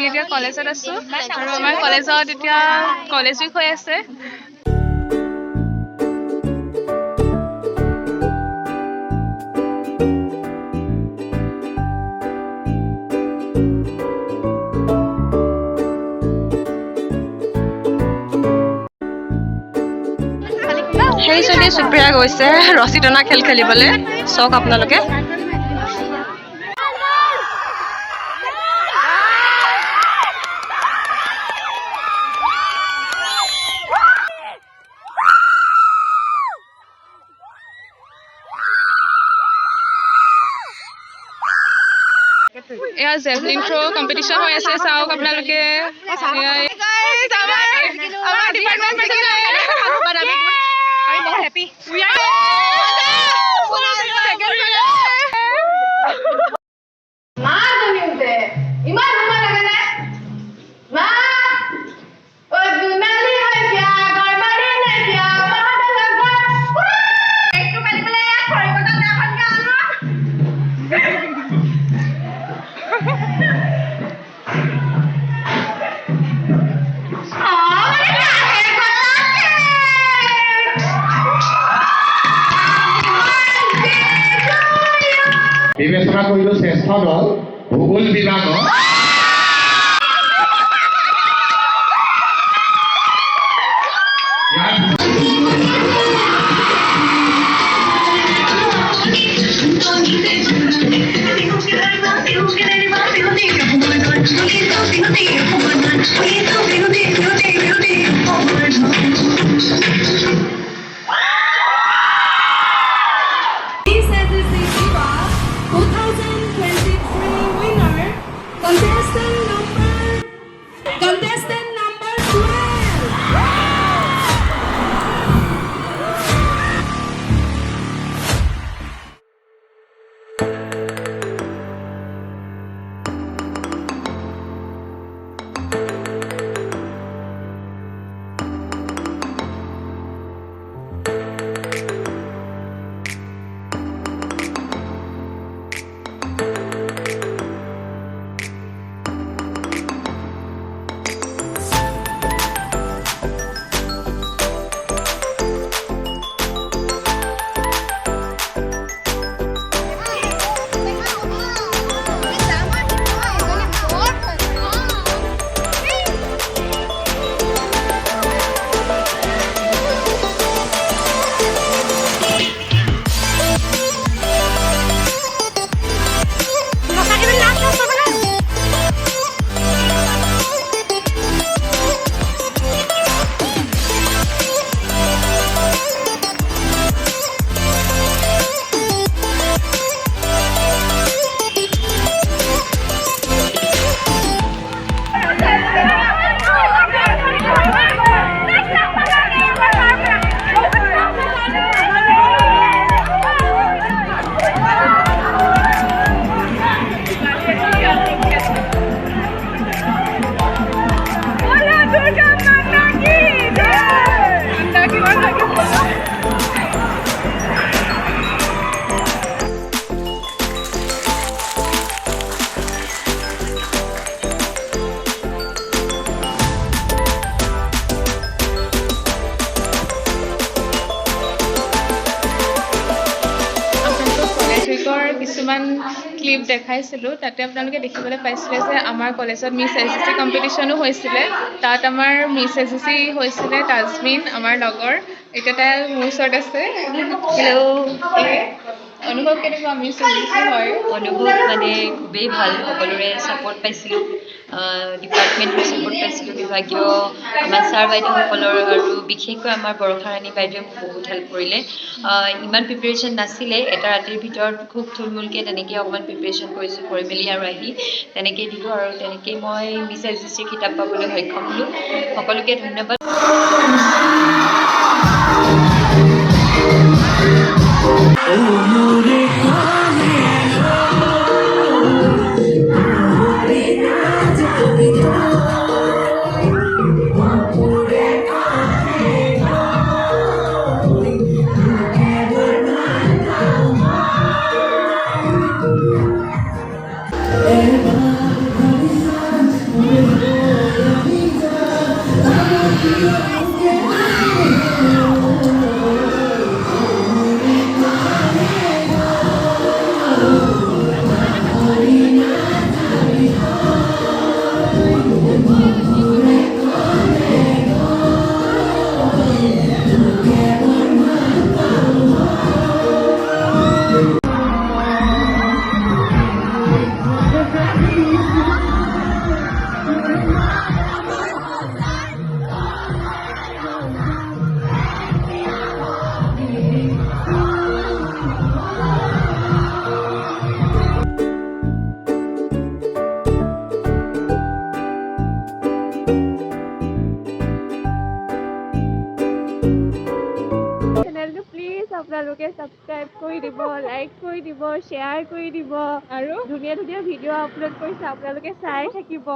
এতিয়া কলেজত আছো আৰু আমাৰ কলেজত এতিয়া কলেজ উইক হৈ আছে। সেই চলি সুপ্ৰিয়া গৈছে ৰছী টনা খেল খেলিবলৈ চাওক আপোনালোকে। এয়া জেভলিন থ্ৰ কম্পিটিশ্যন হৈ আছে চাওক আপোনালোকে। বিবেচনা কৰিলো শ্ৰেষ্ঠ দল ভূগোল বিভাগৰ কিছুমান ক্লিপ দেখাইছিলোঁ তাতে আপোনালোকে দেখিবলৈ পাইছিলে যে আমাৰ কলেজত মিছএছজিচি কম্পিটিশ্যনো হৈছিলে। তাত আমাৰ মিছএছজিচি হৈছিলে তাজমিন আমাৰ লগৰ, এতিয়া তাই মোৰ ওচৰত আছে। অনুভৱ কেনেকুৱা মিছএছজিচি হয়? অনুভৱ মানে খুবেই ভাল, সকলোৰে ছাপোৰ্ট পাইছিলোঁ, ডিপাৰ্টমেণ্টৰ ছাপোৰ্ট পাইছিলোঁ, বিভাগীয় আমাৰ ছাৰ বাইদেউসকলৰ আৰু বিশেষকৈ আমাৰ বৰষাৰাণী বাইদেৱে মোক বহুত হেল্প কৰিলে। ইমান প্ৰিপেৰেশ্যন নাছিলে, এটা ৰাতিৰ ভিতৰত খুব থুলমূলকৈ তেনেকৈ অকণমান প্ৰিপেৰেশ্যন কৰি মেলি আৰু আহি তেনেকেই দিলোঁ আৰু তেনেকেই মই মিছএছজিচিৰ কিতাপ পাবলৈ সক্ষম হ'লোঁ। সকলোকে ধন্যবাদ। প্লিজ আপোনালোকে ছাবস্ক্ৰাইব কৰি দিব, লাইক কৰি দিব, শ্বেয়াৰ কৰি দিব আৰু ধুনীয়া ধুনীয়া ভিডিঅ' আপলোড কৰিছে আপোনালোকে চাই থাকিব।